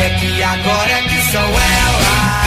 É que agora é que são elas.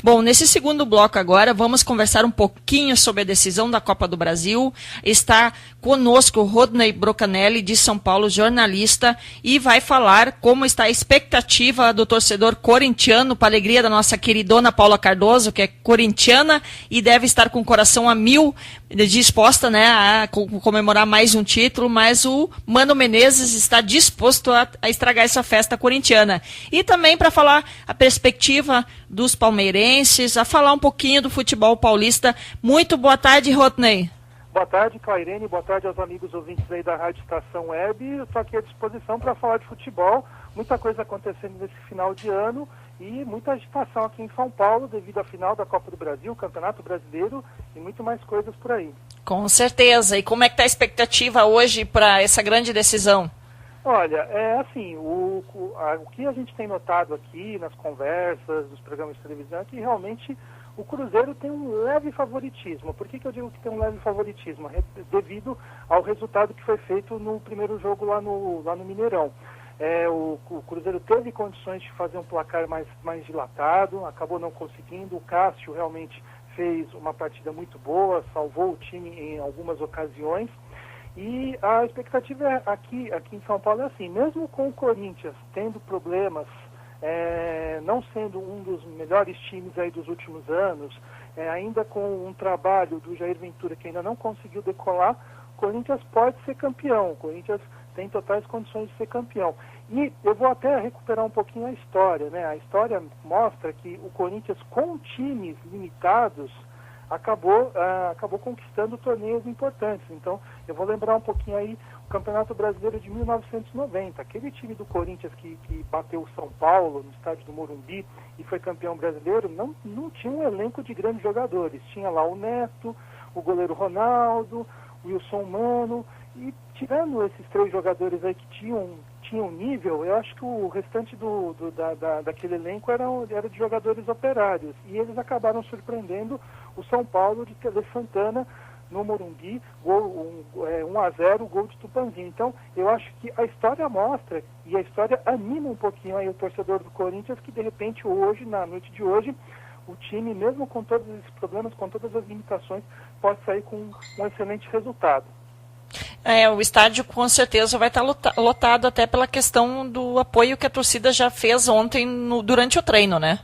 Bom, nesse segundo bloco agora, vamos conversar um pouquinho sobre a decisão da Copa do Brasil. Está conosco o Rodney Brocanelli, de São Paulo, jornalista, e vai falar como está a expectativa do torcedor corintiano, para a alegria da nossa queridona Paula Cardoso, que é corintiana e deve estar com o coração a mil, disposta, né, a comemorar mais um título, mas o Mano Menezes está disposto a estragar essa festa corintiana. E também para falar a perspectiva dos palmeirenses, a falar um pouquinho do futebol paulista. Muito boa tarde, Rodney. Boa tarde, Clairene, boa tarde aos amigos ouvintes aí da Rádio Estação Web. Eu estou aqui à disposição para falar de futebol, muita coisa acontecendo nesse final de ano e muita agitação aqui em São Paulo devido à final da Copa do Brasil, Campeonato Brasileiro e muito mais coisas por aí. Com certeza. E como é que está a expectativa hoje para essa grande decisão? Olha, é assim, o que a gente tem notado aqui nas conversas, dos programas de televisão, é que realmente o Cruzeiro tem um leve favoritismo. Por que eu digo que tem um leve favoritismo? Devido ao resultado que foi feito no primeiro jogo lá no Mineirão. O Cruzeiro teve condições de fazer um placar mais dilatado, acabou não conseguindo. O Cássio realmente fez uma partida muito boa, salvou o time em algumas ocasiões. E a expectativa aqui em São Paulo é assim, mesmo com o Corinthians tendo problemas, não sendo um dos melhores times aí dos últimos anos, ainda com um trabalho do Jair Ventura que ainda não conseguiu decolar, o Corinthians pode ser campeão, o Corinthians tem totais condições de ser campeão. E eu vou até recuperar um pouquinho a história, né? A história mostra que o Corinthians, com times limitados, acabou conquistando torneios importantes. Então, eu vou lembrar um pouquinho aí o Campeonato Brasileiro de 1990. Aquele time do Corinthians que bateu o São Paulo no estádio do Morumbi e foi campeão brasileiro, não tinha um elenco de grandes jogadores. Tinha lá o Neto, o goleiro Ronaldo, o Wilson Mano, e tirando esses três jogadores aí que tinham nível, eu acho que o restante daquele elenco era de jogadores operários. E eles acabaram surpreendendo o São Paulo de Tele Santana no Morumbi, 1-0, gol de Tupanzinho. Então, eu acho que a história mostra, e a história anima um pouquinho aí o torcedor do Corinthians, que de repente hoje, na noite de hoje, o time, mesmo com todos esses problemas, com todas as limitações, pode sair com um excelente resultado. O estádio com certeza vai estar lotado até pela questão do apoio que a torcida já fez ontem durante o treino, né?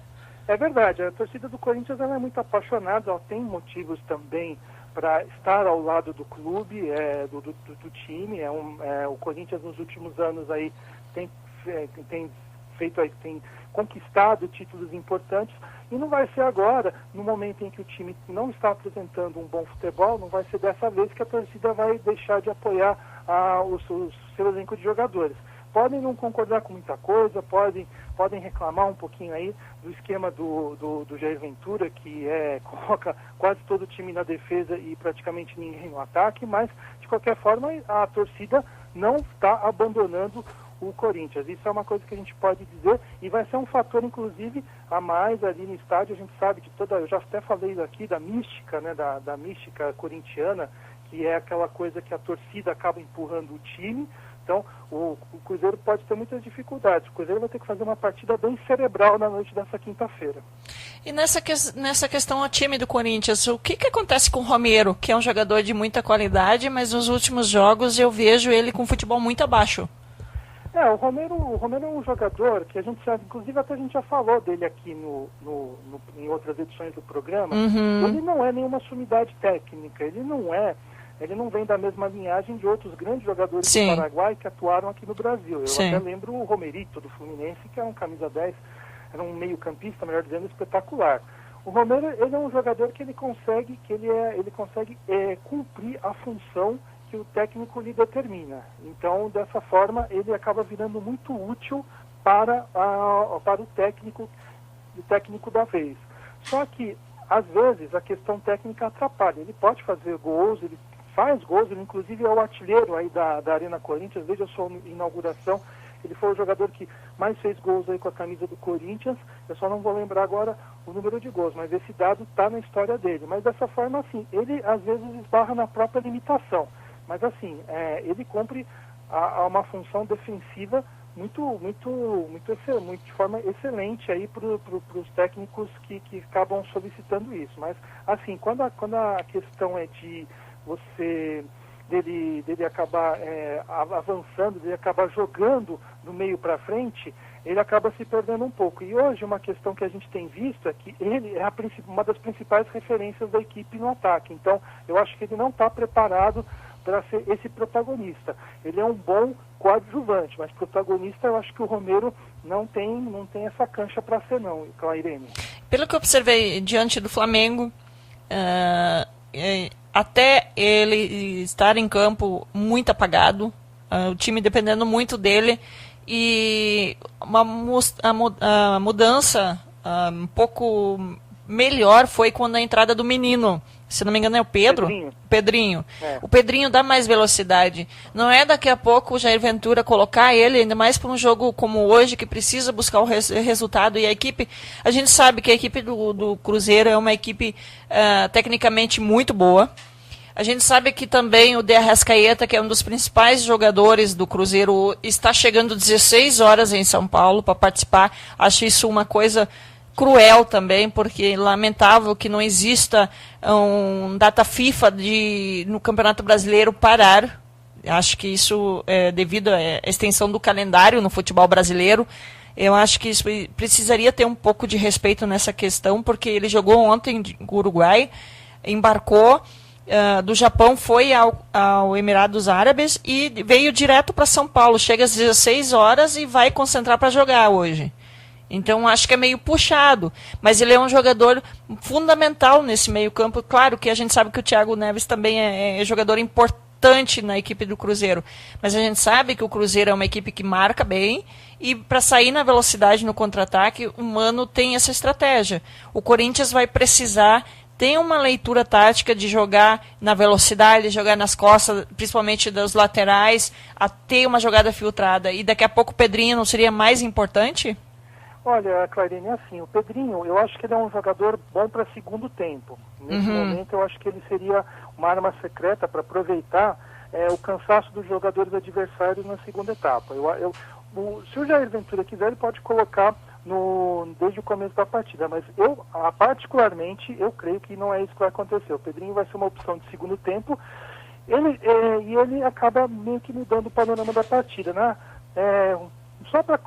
É verdade, a torcida do Corinthians ela é muito apaixonada, ela tem motivos também para estar ao lado do clube, do time. O Corinthians nos últimos anos aí tem conquistado títulos importantes, e não vai ser agora, no momento em que o time não está apresentando um bom futebol, não vai ser dessa vez que a torcida vai deixar de apoiar o seu elenco de jogadores. Podem não concordar com muita coisa, podem reclamar um pouquinho aí do esquema do Jair Ventura, que coloca quase todo o time na defesa e praticamente ninguém no ataque, mas de qualquer forma a torcida não está abandonando o Corinthians. Isso é uma coisa que a gente pode dizer, e vai ser um fator, inclusive, a mais ali no estádio. A gente sabe de eu já até falei aqui da mística, né, da mística corintiana, que é aquela coisa que a torcida acaba empurrando o time. Então, o Cruzeiro pode ter muitas dificuldades. O Cruzeiro vai ter que fazer uma partida bem cerebral na noite dessa quinta-feira. E nessa questão ao time do Corinthians, o que acontece com o Romero, que é um jogador de muita qualidade, mas nos últimos jogos eu vejo ele com futebol muito abaixo? O Romero é um jogador que a gente sabe, inclusive até a gente já falou dele aqui em outras edições do programa. Uhum. Ele não é nenhuma sumidade técnica, ele não vem da mesma linhagem de outros grandes jogadores Sim. do Paraguai que atuaram aqui no Brasil. Eu Sim. até lembro o Romerito do Fluminense, que era um camisa 10, era um meio-campista, melhor dizendo, espetacular. O Romero, ele é um jogador que ele consegue cumprir a função que o técnico lhe determina. Então, dessa forma, ele acaba virando muito útil para o técnico da vez. Só que, às vezes, a questão técnica atrapalha. Ele pode fazer gols, ele faz gols, ele inclusive é o artilheiro aí da Arena Corinthians, desde a sua inauguração. Ele foi o jogador que mais fez gols aí com a camisa do Corinthians. Eu só não vou lembrar agora o número de gols, mas esse dado está na história dele. Mas dessa forma, assim, ele às vezes esbarra na própria limitação. Mas assim, ele cumpre a uma função defensiva de forma excelente aí para os técnicos que acabam solicitando isso. Mas, assim, quando a questão é de dele acabar avançando, dele acabar jogando do meio para frente, ele acaba se perdendo um pouco. E hoje uma questão que a gente tem visto é que ele é uma das principais referências da equipe no ataque. Então, eu acho que ele não está preparado para ser esse protagonista. Ele é um bom coadjuvante, mas protagonista eu acho que o Romero não tem essa cancha para ser não, Clairene. Pelo que eu observei diante do Flamengo, até ele estar em campo muito apagado, o time dependendo muito dele, e a mudança um pouco melhor foi quando a entrada do menino, se não me engano é o Pedrinho. É. O Pedrinho dá mais velocidade. Não é daqui a pouco o Jair Ventura colocar ele, ainda mais para um jogo como hoje, que precisa buscar o resultado. E a equipe, a gente sabe que a equipe do Cruzeiro é uma equipe tecnicamente muito boa. A gente sabe que também o De Arrascaeta, que é um dos principais jogadores do Cruzeiro, está chegando 16 horas em São Paulo para participar. Acho isso uma coisa cruel também, porque é lamentável que não exista data FIFA no Campeonato Brasileiro parar. Acho que isso é devido à extensão do calendário no futebol brasileiro. Eu acho que isso precisaria ter um pouco de respeito nessa questão, porque ele jogou ontem no Uruguai, embarcou do Japão, foi ao Emirados Árabes e veio direto para São Paulo. Chega às 16 horas e vai concentrar para jogar hoje. Então, acho que é meio puxado, mas ele é um jogador fundamental nesse meio campo. Claro que a gente sabe que o Thiago Neves também é jogador importante na equipe do Cruzeiro, mas a gente sabe que o Cruzeiro é uma equipe que marca bem e para sair na velocidade no contra-ataque, o Mano tem essa estratégia. O Corinthians vai precisar ter uma leitura tática de jogar na velocidade, jogar nas costas, principalmente dos laterais, a ter uma jogada filtrada. E daqui a pouco o Pedrinho não seria mais importante? Olha, Clarinha, assim, o Pedrinho, eu acho que ele é um jogador bom para segundo tempo. Nesse momento, eu acho que ele seria uma arma secreta para aproveitar o cansaço dos jogadores adversários na segunda etapa. Se o Jair Ventura quiser, ele pode colocar desde o começo da partida, mas particularmente, eu creio que não é isso que vai acontecer. O Pedrinho vai ser uma opção de segundo tempo, e ele acaba meio que mudando o panorama da partida, né? Só para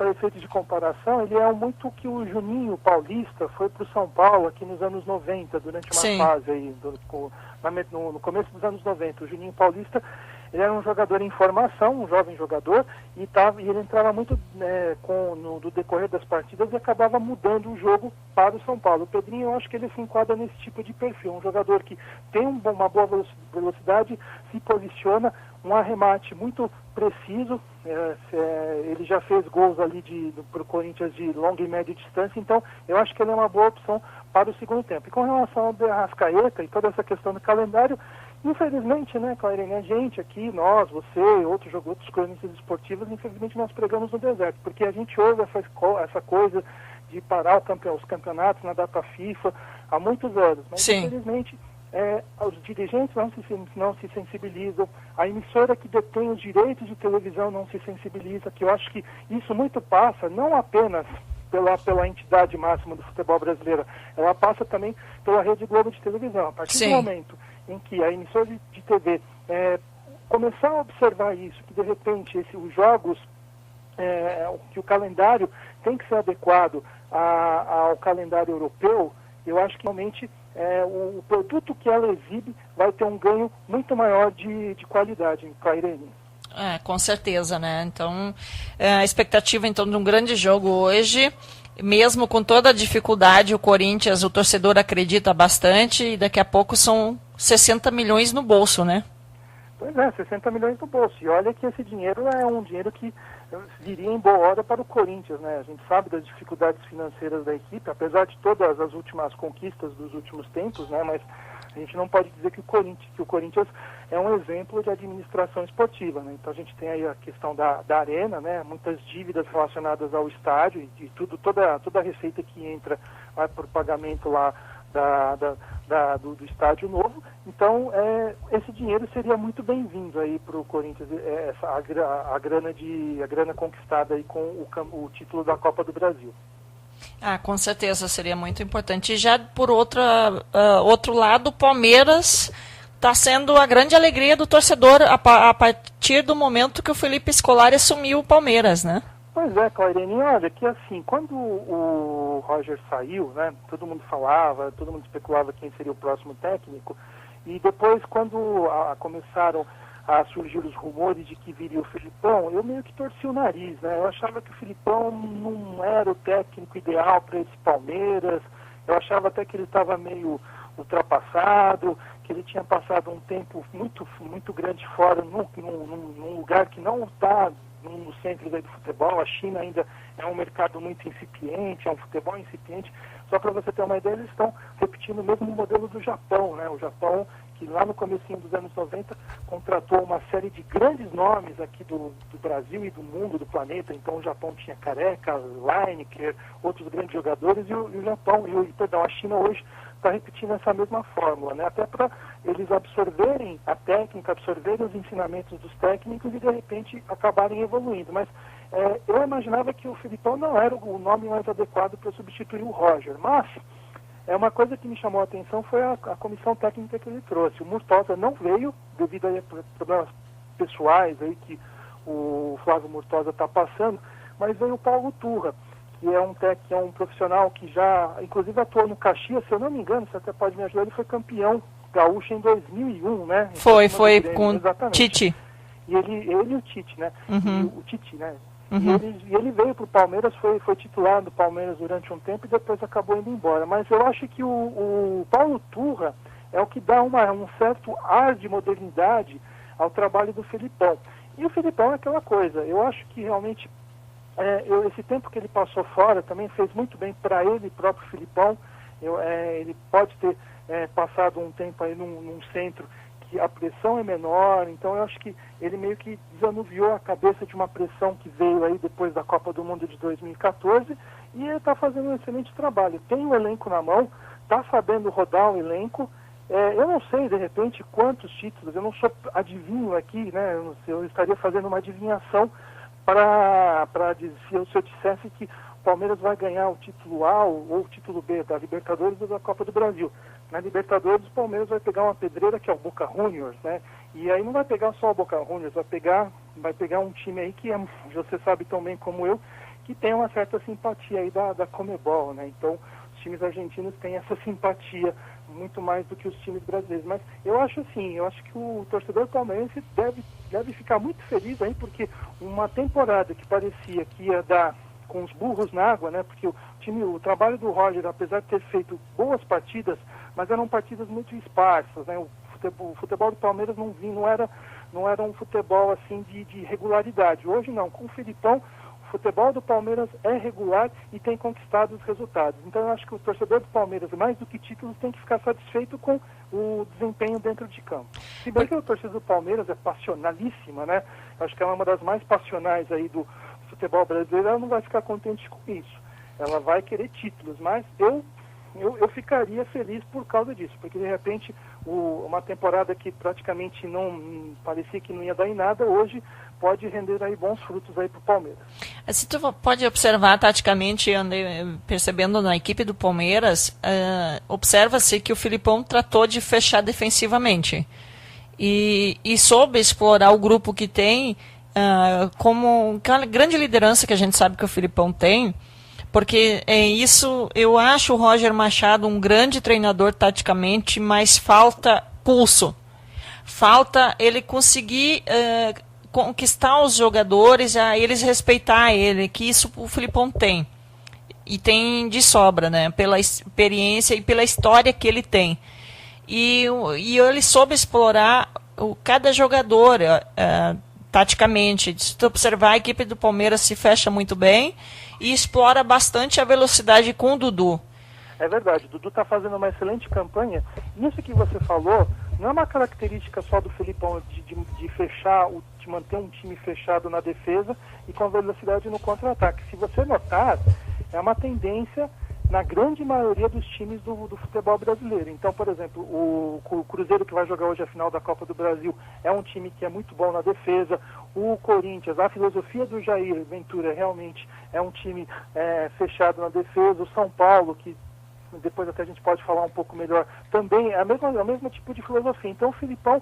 efeitos de comparação, ele é muito que o Juninho Paulista foi para o São Paulo aqui nos anos 90, durante uma fase aí, no começo dos anos 90. O Juninho Paulista, ele era um jogador em formação, um jovem jogador, e ele entrava muito no decorrer das partidas e acabava mudando o jogo para o São Paulo. O Pedrinho, eu acho que ele se enquadra nesse tipo de perfil, um jogador que tem uma boa velocidade, se posiciona, um arremate muito preciso, ele já fez gols ali para o Corinthians de longa e média distância, então eu acho que ele é uma boa opção para o segundo tempo. E com relação ao De Arrascaeta e toda essa questão do calendário, infelizmente, né, Clarinha, a gente aqui, nós, você, outros cronistas esportivos, infelizmente nós pregamos no deserto, porque a gente ouve essa coisa de parar os campeonatos na data FIFA há muitos anos, mas infelizmente os dirigentes não se sensibilizam, a emissora que detém os direitos de televisão não se sensibiliza, que eu acho que isso muito passa, não apenas pela entidade máxima do futebol brasileiro, ela passa também pela Rede Globo de televisão. A partir do momento em que a emissora de TV começar a observar isso, que de repente os jogos, que o calendário tem que ser adequado ao calendário europeu, eu acho que realmente o produto que ela exibe vai ter um ganho muito maior de qualidade, Clairene. Com certeza, né? Então, a expectativa então de um grande jogo hoje, mesmo com toda a dificuldade, o Corinthians, o torcedor acredita bastante, e daqui a pouco são 60 milhões no bolso, né? Pois é, 60 milhões no bolso. E olha que esse dinheiro é um dinheiro que viria em boa hora para o Corinthians, né? A gente sabe das dificuldades financeiras da equipe, apesar de todas as últimas conquistas dos últimos tempos, né? Mas a gente não pode dizer que o Corinthians é um exemplo de administração esportiva, né? Então a gente tem aí a questão da arena, né? Muitas dívidas relacionadas ao estádio e toda a receita que entra vai por pagamento lá do estádio novo. Então, esse dinheiro seria muito bem-vindo aí para o Corinthians, a grana conquistada aí com o título da Copa do Brasil. Com certeza seria muito importante. E já por outro lado, o Palmeiras está sendo a grande alegria do torcedor a partir do momento que o Felipe Scolari assumiu o Palmeiras, né? Pois é, Clairene, olha que assim, quando o Roger saiu, né, todo mundo falava, todo mundo especulava quem seria o próximo técnico, e depois quando começaram a surgir os rumores de que viria o Filipão, eu meio que torci o nariz, né? Eu achava que o Filipão não era o técnico ideal para esse Palmeiras, eu achava até que ele estava meio ultrapassado, que ele tinha passado um tempo muito, muito grande fora, num lugar que não está no centro do futebol. A China ainda é um mercado muito incipiente, é um futebol incipiente. Só para você ter uma ideia, eles estão repetindo o mesmo modelo do Japão, né? O Japão, que lá no comecinho dos anos 90 contratou uma série de grandes nomes aqui do Brasil e do mundo, do planeta. Então o Japão tinha Careca, Lineker, outros grandes jogadores, a China hoje está repetindo essa mesma fórmula, né? Até para eles absorverem a técnica, absorverem os ensinamentos dos técnicos e de repente acabarem evoluindo. Mas eu imaginava que o Filipão não era o nome mais adequado para substituir o Roger, mas uma coisa que me chamou a atenção foi a comissão técnica que ele trouxe. O Murtosa não veio devido a problemas pessoais aí que o Flávio Murtosa está passando, mas veio o Paulo Turra, que é um profissional que já, inclusive, atuou no Caxias, se eu não me engano, você até pode me ajudar, ele foi campeão gaúcho em 2001, né? Foi com o Tite. E ele e o Tite, né? Uhum. O Tite, né? Uhum. E ele veio para o Palmeiras, foi titular do Palmeiras durante um tempo e depois acabou indo embora. Mas eu acho que o Paulo Turra é o que dá um certo ar de modernidade ao trabalho do Filipão. E o Filipão é aquela coisa, eu acho que realmente esse tempo que ele passou fora também fez muito bem para ele próprio Filipão. Ele pode ter passado um tempo aí num centro que a pressão é menor, então eu acho que ele meio que desanuviou a cabeça de uma pressão que veio aí depois da Copa do Mundo de 2014 e ele está fazendo um excelente trabalho. Tem o elenco na mão, está sabendo rodar o elenco. Eu não sei, de repente, quantos títulos, eu não sou adivinho aqui, né? Eu estaria fazendo uma adivinhação para dizer, se eu dissesse que o Palmeiras vai ganhar o título A ou o título B da Libertadores ou da Copa do Brasil. Na Libertadores, o Palmeiras vai pegar uma pedreira que é o Boca Juniors, né? E aí não vai pegar só o Boca Juniors, vai pegar um time aí que você sabe tão bem como eu, que tem uma certa simpatia aí da Conmebol, né? Então, os times argentinos têm essa simpatia muito mais do que os times brasileiros. Mas eu acho que o torcedor palmeirense deve ficar muito feliz aí, porque uma temporada que parecia que ia dar com os burros na água, né? Porque o trabalho do Roger, apesar de ter feito boas partidas, mas eram partidas muito esparsas, né? O futebol do Palmeiras não era um futebol assim de regularidade. Hoje não, com o Filipão, o futebol do Palmeiras é regular e tem conquistado os resultados. Então eu acho que o torcedor do Palmeiras, mais do que títulos, tem que ficar satisfeito com o desempenho dentro de campo. Se bem que a torcida do Palmeiras é passionalíssima, né? Eu acho que ela é uma das mais passionais aí do futebol brasileiro, ela não vai ficar contente com isso. Ela vai querer títulos, mas eu ficaria feliz por causa disso, porque de repente uma temporada que praticamente não parecia que não ia dar em nada, hoje pode render aí bons frutos aí para o Palmeiras. Se tu pode observar taticamente, percebendo na equipe do Palmeiras, observa-se que o Filipão tratou de fechar defensivamente e soube explorar o grupo que tem, como aquela grande liderança que a gente sabe que o Filipão tem. Porque eu acho o Roger Machado um grande treinador taticamente, mas falta pulso. Falta ele conseguir conquistar os jogadores, a eles respeitar ele, que isso o Filipão tem. E tem de sobra, né? Pela experiência e pela história que ele tem. E ele soube explorar cada jogador taticamente. Se tu observar, a equipe do Palmeiras se fecha muito bem e explora bastante a velocidade com o Dudu. É verdade, o Dudu está fazendo uma excelente campanha. Isso que você falou não é uma característica só do Filipão de fechar, de manter um time fechado na defesa e com velocidade no contra-ataque. Se você notar, é uma tendência na grande maioria dos times do futebol brasileiro. Então, por exemplo, o Cruzeiro, que vai jogar hoje a final da Copa do Brasil, é um time que é muito bom na defesa. O Corinthians, a filosofia do Jair Ventura realmente é um time fechado na defesa. O São Paulo, que depois até a gente pode falar um pouco melhor, também é o mesmo tipo de filosofia. Então o Filipão,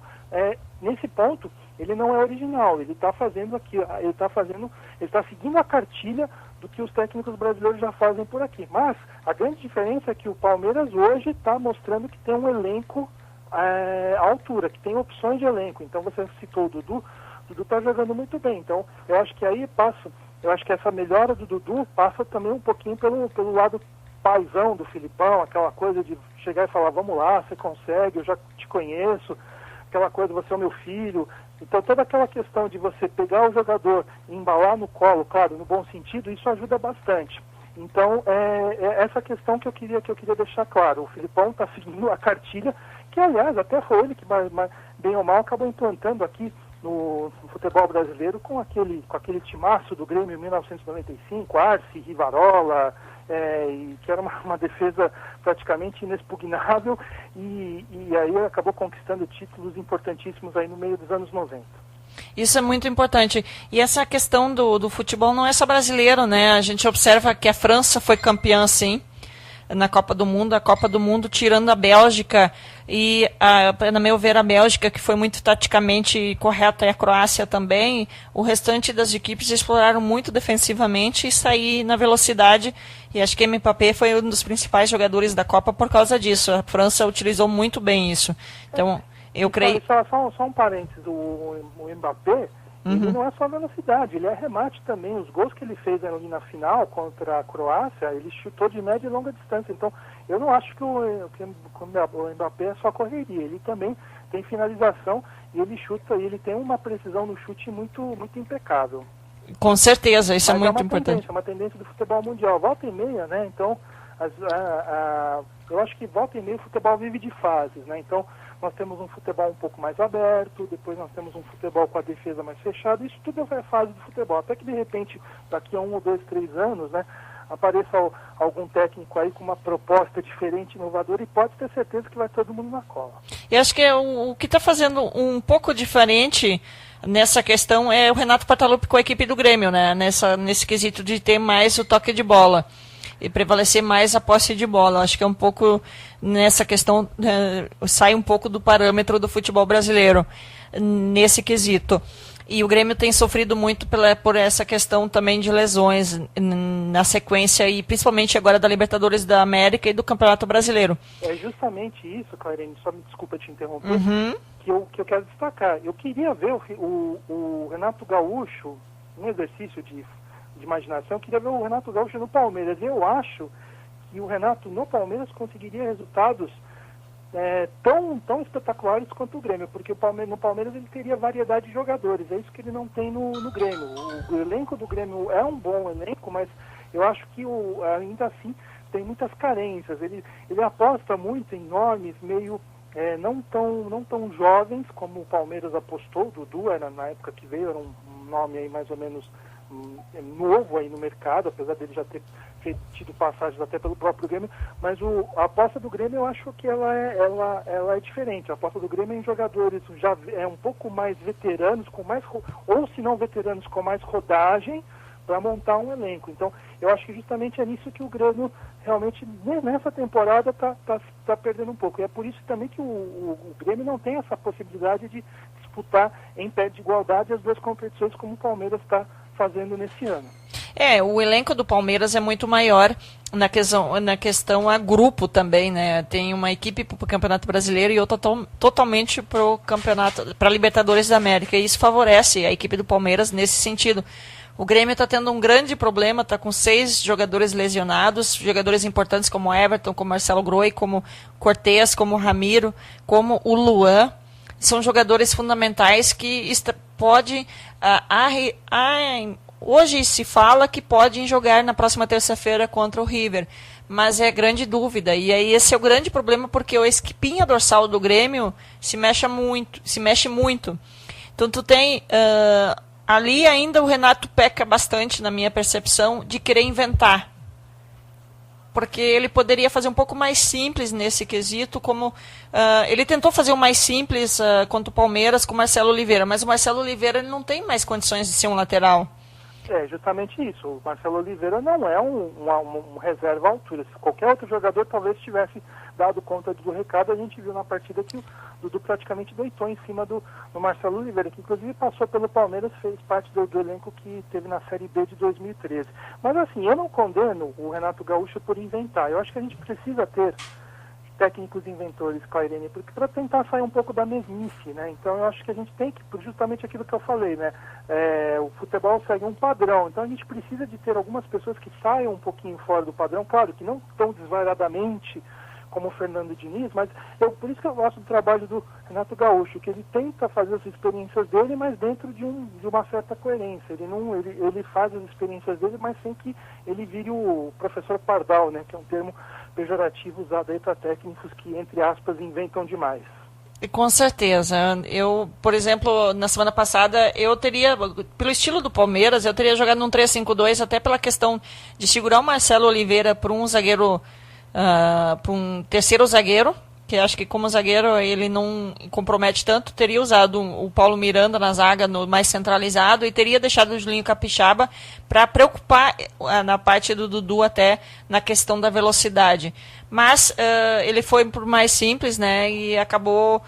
nesse ponto, ele não é original, ele está fazendo aqui, ele está seguindo a cartilha do que os técnicos brasileiros já fazem por aqui. Mas a grande diferença é que o Palmeiras hoje está mostrando que tem um elenco à altura, que tem opções de elenco. Então você citou o Dudu está jogando muito bem. Então eu acho que eu acho que essa melhora do Dudu passa também um pouquinho pelo lado paizão do Filipão, aquela coisa de chegar e falar, vamos lá, você consegue, eu já te conheço, aquela coisa, você é o meu filho. Então toda aquela questão de você pegar o jogador e embalar no colo, claro, no bom sentido, isso ajuda bastante. Então é essa questão que eu queria deixar claro. O Filipão está seguindo a cartilha, que aliás até foi ele que bem ou mal acabou implantando aqui no futebol brasileiro com aquele timaço do Grêmio em 1995, Arce, Rivarola, que era uma defesa praticamente inexpugnável e aí acabou conquistando títulos importantíssimos aí no meio dos anos 90. Isso é muito importante. E essa questão do futebol não é só brasileiro, né? A gente observa que a França foi campeã, sim, na Copa do Mundo, tirando a Bélgica e, na meu ver, a Bélgica, que foi muito taticamente correta, e a Croácia também. O restante das equipes exploraram muito defensivamente e sair na velocidade, e acho que Mbappé foi um dos principais jogadores da Copa por causa disso. A França utilizou muito bem isso. Então, eu creio... Só um parênteses, o Mbappé, ele não é só velocidade, ele é remate também. Os gols que ele fez ali na final contra a Croácia, ele chutou de média e longa distância. Então, eu não acho que o Mbappé é só correria. Ele também tem finalização e ele chuta, e ele tem uma precisão no chute muito, muito impecável. Com certeza, isso é muito importante. É uma tendência do futebol mundial. Volta e meia, né? Então, eu acho que volta e meia o futebol vive de fases, né? Então, nós temos um futebol um pouco mais aberto, depois nós temos um futebol com a defesa mais fechada, isso tudo é fase do futebol. Até que, de repente, daqui a 1 ou 2, 3 anos, né, apareça algum técnico aí com uma proposta diferente, inovadora, e pode ter certeza que vai todo mundo na cola. E acho que o que está fazendo um pouco diferente nessa questão é o Renato Portaluppi com a equipe do Grêmio, né, nesse quesito de ter mais o toque de bola e prevalecer mais a posse de bola. Acho que é um pouco nessa questão, sai um pouco do parâmetro do futebol brasileiro nesse quesito. E o Grêmio tem sofrido muito por essa questão também de lesões na sequência, e principalmente agora da Libertadores da América e do Campeonato Brasileiro. É justamente isso, Clarene, só me desculpa te interromper, que eu quero destacar. Eu queria ver o Renato Gaúcho, um exercício de imaginação, eu queria ver o Renato Gaúcho no Palmeiras. Eu acho que o Renato no Palmeiras conseguiria resultados tão espetaculares quanto o Grêmio, porque no Palmeiras ele teria variedade de jogadores, é isso que ele não tem no Grêmio. O elenco do Grêmio é um bom elenco, mas eu acho que ainda assim tem muitas carências. Ele aposta muito em nomes meio não tão jovens como o Palmeiras apostou. O Dudu era, na época que veio, era um nome aí mais ou menos novo aí no mercado, apesar dele já ter tido passagens até pelo próprio Grêmio, mas a aposta do Grêmio eu acho que ela é diferente. A aposta do Grêmio é em jogadores já um pouco mais veteranos, ou se não veteranos, com mais rodagem, para montar um elenco. Então, eu acho que justamente é nisso que o Grêmio realmente, nessa temporada, tá perdendo um pouco. E é por isso também que o Grêmio não tem essa possibilidade de disputar em pé de igualdade as duas competições como o Palmeiras está fazendo nesse ano. O elenco do Palmeiras é muito maior na questão a grupo também, né? Tem uma equipe para o Campeonato Brasileiro e outra totalmente para a Libertadores da América. E isso favorece a equipe do Palmeiras nesse sentido. O Grêmio está tendo um grande problema, está com 6 jogadores lesionados, jogadores importantes como Everton, como Marcelo Groi, como Cortez, como Ramiro, como o Luan. São jogadores fundamentais que podem... Hoje se fala que podem jogar na próxima terça-feira contra o River, mas é grande dúvida. E aí esse é o grande problema, porque a espinha dorsal do Grêmio se mexe muito. Então tu tem... ali ainda o Renato peca bastante, na minha percepção, de querer inventar. porque ele poderia fazer um pouco mais simples nesse quesito, como ele tentou fazer o mais simples contra o Palmeiras com o Marcelo Oliveira, mas o Marcelo Oliveira ele não tem mais condições de ser um lateral. É justamente isso. O Marcelo Oliveira não é um reserva à altura. Se qualquer outro jogador talvez tivesse dado conta do recado, a gente viu na partida que o Dudu praticamente deitou em cima do Marcelo Oliveira, que inclusive passou pelo Palmeiras, fez parte do elenco que teve na Série B de 2013. Mas assim, eu não condeno o Renato Gaúcho por inventar. Eu acho que a gente precisa ter técnicos inventores, Clairene, porque para tentar sair um pouco da mesmice, né? Então eu acho que a gente tem que, justamente aquilo que eu falei, né? O futebol segue um padrão, então a gente precisa de ter algumas pessoas que saiam um pouquinho fora do padrão, claro que não tão desvairadamente como o Fernando Diniz, mas por isso que eu gosto do trabalho do Renato Gaúcho, que ele tenta fazer as experiências dele, mas dentro de uma certa coerência. Ele faz as experiências dele, mas sem que ele vire o professor Pardal, né, que é um termo pejorativo usado aí para técnicos que, entre aspas, inventam demais. Com certeza. Eu, por exemplo, na semana passada, pelo estilo do Palmeiras, eu teria jogado num 3-5-2, até pela questão de segurar o Marcelo Oliveira para um zagueiro, para um terceiro zagueiro, que acho que como zagueiro ele não compromete tanto, teria usado o Paulo Miranda na zaga mais centralizado e teria deixado o Julinho Capixaba para preocupar na parte do Dudu até na questão da velocidade. Mas ele foi por mais simples, né, e acabou,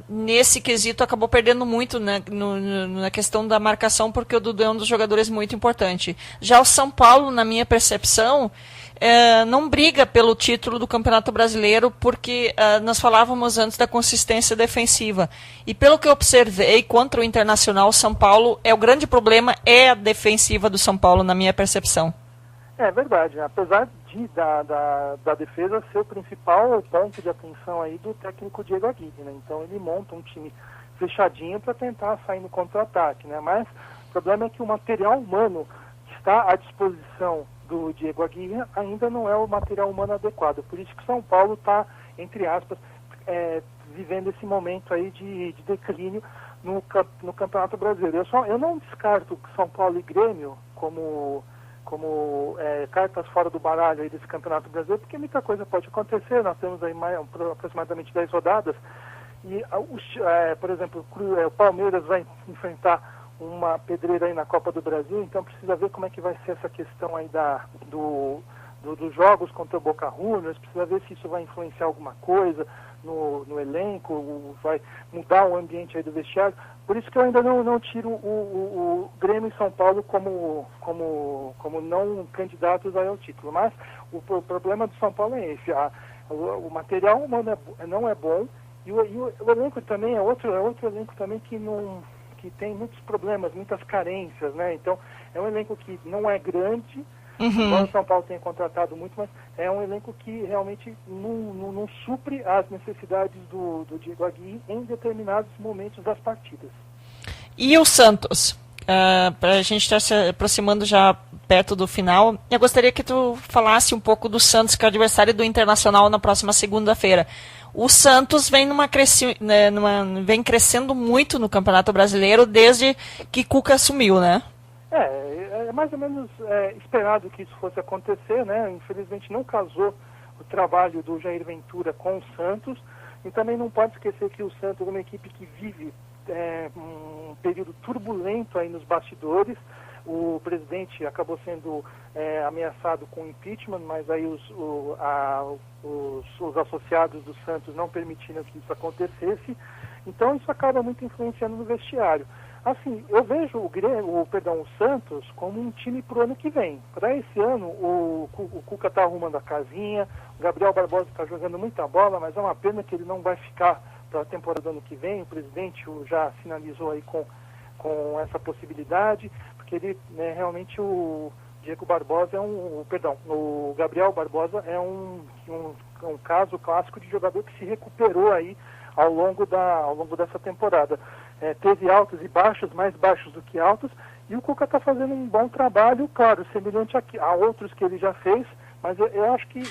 nesse quesito, acabou perdendo muito na questão da marcação, porque o Dudu é um dos jogadores muito importante. Já o São Paulo, na minha percepção, não briga pelo título do Campeonato Brasileiro, porque nós falávamos antes da consistência defensiva. E pelo que eu observei contra o Internacional, o São Paulo, o grande problema é a defensiva do São Paulo, na minha percepção. É verdade, apesar da defesa ser o principal ponto de atenção aí do técnico Diego Aguirre, né? Então ele monta um time fechadinho para tentar sair no contra-ataque, né? Mas o problema é que o material humano que está à disposição do Diego Aguirre ainda não é o material humano adequado. Por isso que São Paulo está, entre aspas, vivendo esse momento aí de declínio no Campeonato Brasileiro. Eu não descarto São Paulo e Grêmio como cartas fora do baralho aí desse Campeonato Brasileiro, porque muita coisa pode acontecer. Nós temos aí aproximadamente 10 rodadas e, por exemplo, o Palmeiras vai enfrentar uma pedreira aí na Copa do Brasil, então precisa ver como é que vai ser essa questão aí dos jogos contra o Boca Juniors, precisa ver se isso vai influenciar alguma coisa no elenco, vai mudar o ambiente aí do vestiário. Por isso que eu ainda não tiro o Grêmio e São Paulo como não candidatos ao título. Mas o problema do São Paulo é esse, o material humano não é bom, e o elenco também é outro elenco também que tem muitos problemas, muitas carências, né? Então, é um elenco que não é grande, embora o São Paulo tenha contratado muito, mas é um elenco que realmente não supre as necessidades do Diego Aguirre em determinados momentos das partidas. E o Santos? Para a gente estar se aproximando já perto do final, eu gostaria que tu falasse um pouco do Santos, que é o adversário do Internacional na próxima segunda-feira. O Santos vem crescendo muito no Campeonato Brasileiro desde que Cuca assumiu, né? É mais ou menos esperado que isso fosse acontecer, né? Infelizmente não casou o trabalho do Jair Ventura com o Santos, e também não pode esquecer que o Santos é uma equipe que vive um período turbulento aí nos bastidores. O presidente acabou sendo ameaçado com impeachment, mas aí os associados do Santos não permitiram que isso acontecesse. Então isso acaba muito influenciando no vestiário. Assim, eu vejo o Santos como um time para o ano que vem. Para esse ano, o Cuca está arrumando a casinha, o Gabriel Barbosa está jogando muita bola, mas é uma pena que ele não vai ficar para a temporada do ano que vem. O presidente já sinalizou aí com essa possibilidade, porque ele, né, realmente o Gabriel Barbosa é um caso clássico de jogador que se recuperou aí ao longo dessa temporada. Teve altos e baixos, mais baixos do que altos, e o Cuca está fazendo um bom trabalho, claro, semelhante a outros que ele já fez, mas eu acho que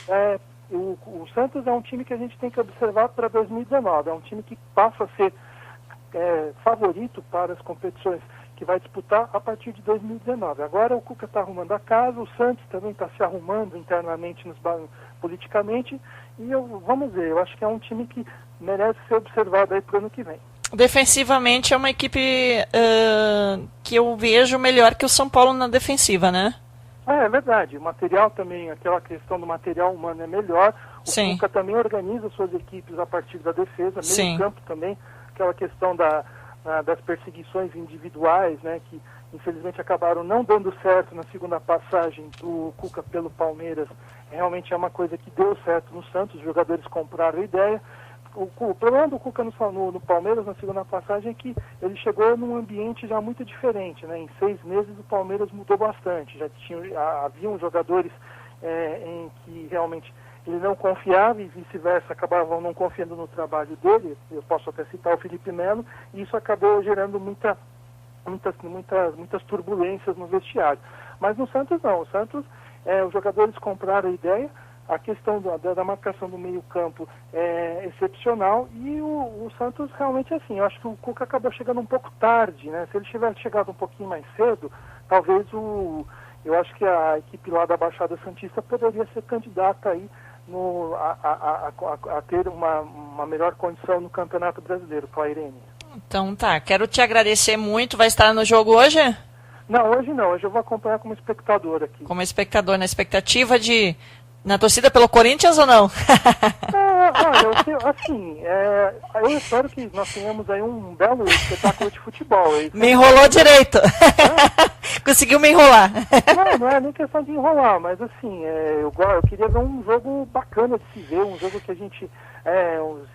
o Santos é um time que a gente tem que observar para 2019, é um time que passa a ser favorito para as competições que vai disputar a partir de 2019. Agora o Cuca está arrumando a casa, o Santos também está se arrumando internamente, politicamente, e vamos ver, eu acho que é um time que merece ser observado aí para o ano que vem. Defensivamente é uma equipe que eu vejo melhor que o São Paulo na defensiva, né? É verdade, o material também, aquela questão do material humano é melhor, o Sim. Cuca também organiza suas equipes a partir da defesa, meio campo também, aquela questão das perseguições individuais, né, que infelizmente acabaram não dando certo na segunda passagem do Cuca pelo Palmeiras, realmente é uma coisa que deu certo no Santos, os jogadores compraram a ideia. O problema do Cuca no Palmeiras na segunda passagem é que ele chegou num ambiente já muito diferente, né? Em 6 meses o Palmeiras mudou bastante, haviam jogadores em que realmente ele não confiava e vice-versa, acabavam não confiando no trabalho dele. Eu posso até citar o Felipe Melo, e isso acabou gerando muitas turbulências no vestiário. Mas no Santos não, o Santos, os jogadores compraram a ideia, a questão da marcação do meio-campo é excepcional, e o Santos realmente é assim. Eu acho que o Cuca acabou chegando um pouco tarde, né? Se ele tivesse chegado um pouquinho mais cedo, talvez eu acho que a equipe lá da Baixada Santista poderia ser candidata aí a ter uma melhor condição no Campeonato Brasileiro, Clairene. Então tá, quero te agradecer muito. Vai estar no jogo hoje? Não, hoje não. Hoje eu vou acompanhar como espectador aqui. Como espectador, na expectativa na torcida pelo Corinthians ou não? Olha, eu espero que nós tenhamos aí um belo espetáculo de futebol. Me enrolou direito. Conseguiu me enrolar. Não é nem questão de enrolar, mas assim, eu queria ver um jogo bacana de se ver, um jogo que a gente,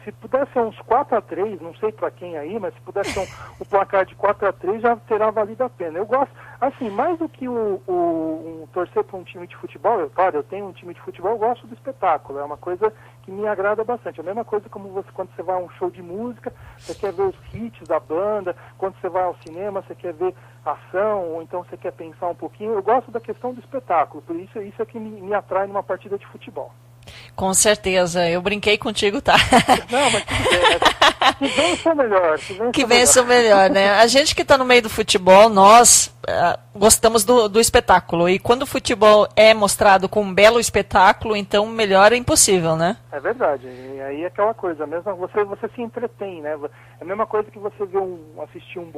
se pudesse ser uns 4-3, não sei pra quem aí, mas se pudesse ser o placar de 4-3 já terá valido a pena. Eu gosto, assim, mais do que torcer para um time de futebol, eu tenho um time de futebol, eu gosto do espetáculo, é uma coisa que me agrada bastante. A mesma coisa como quando você vai a um show de música, você quer ver os hits da banda, quando você vai ao cinema, você quer ver ação, ou então você quer pensar um pouquinho. Eu gosto da questão do espetáculo, por isso é que me atrai numa partida de futebol. Com certeza, eu brinquei contigo, tá? Não, mas tudo bem, né? Que vença o melhor. Que vença o melhor, né? A gente que está no meio do futebol, nós gostamos do espetáculo. E quando o futebol é mostrado com um belo espetáculo, então melhor é impossível, né? É verdade. E aí é aquela coisa, mesmo você se entretém, né? É a mesma coisa que você assistir um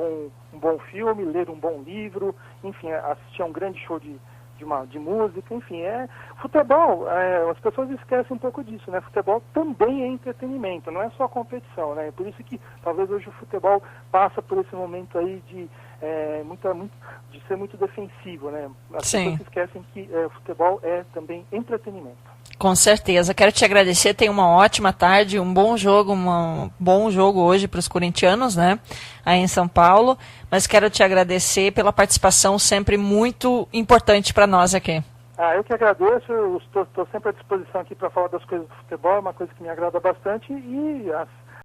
bom filme, ler um bom livro, enfim, assistir a um grande show de música, enfim, futebol, as pessoas esquecem um pouco disso, né? Futebol também é entretenimento, não é só competição, né? Por isso que talvez hoje o futebol passa por esse momento aí de ser muito defensivo, né? As pessoas esquecem que futebol é também entretenimento. Com certeza. Quero te agradecer. Tenha uma ótima tarde, um bom jogo hoje para os corintianos, né? Aí em São Paulo. Mas quero te agradecer pela participação sempre muito importante para nós aqui. Eu que agradeço. Estou sempre à disposição aqui para falar das coisas do futebol. É uma coisa que me agrada bastante e